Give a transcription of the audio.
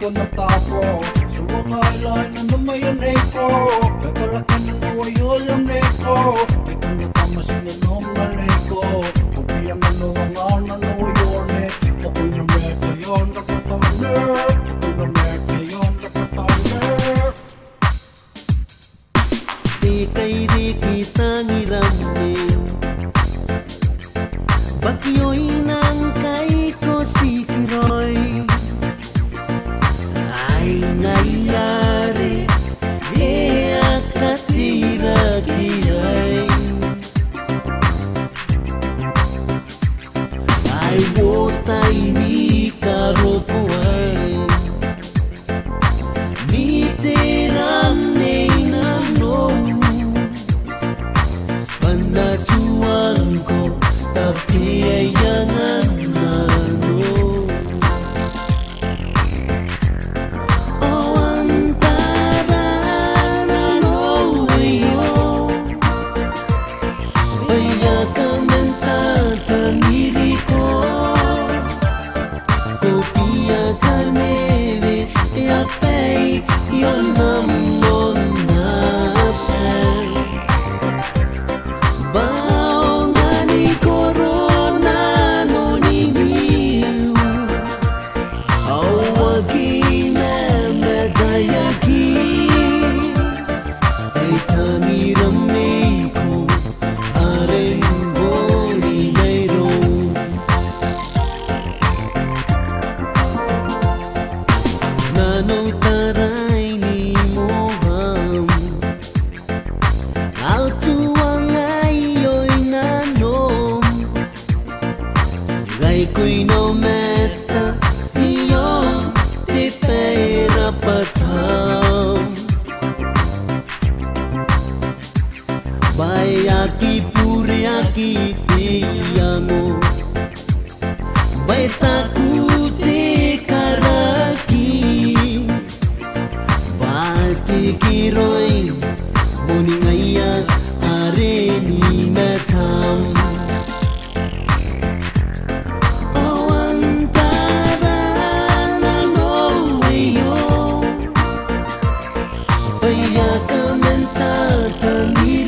ko natapo Suwa kailan na namayan ko Kakalakan ng uwayo alam ko Ikaw nakamasin na nomnalay ko Pagkiyang manuwangan na nuwayone Ako'y nameka yon kapataner Ako'y nameka yon kapataner Di kita ngiramin Bagyo'y nang kay ko si Kiroy Ay nangyari Di akatira-kiray Ay wotay ni karopuay Ni teram nei nano Panagsuan ko tapi ay jangan nano Oh antara nano ayo Kaya ka mentata miriko Kopia ka neve ya pay yon namon natin Bao nga ni corona no ni miu Awagi na medayagi Ay kamiramay ko Aring boni mayro Nano'y taray ni Moham Altuang ayo'y nanom Gay ko'y no meta Iyo ti pera patam Bayaki puriaki tiyamo Bay takuti karaki Bati kiroy Muning ayas are ni metam Oh antara nano ayo Kaya ka mentata ni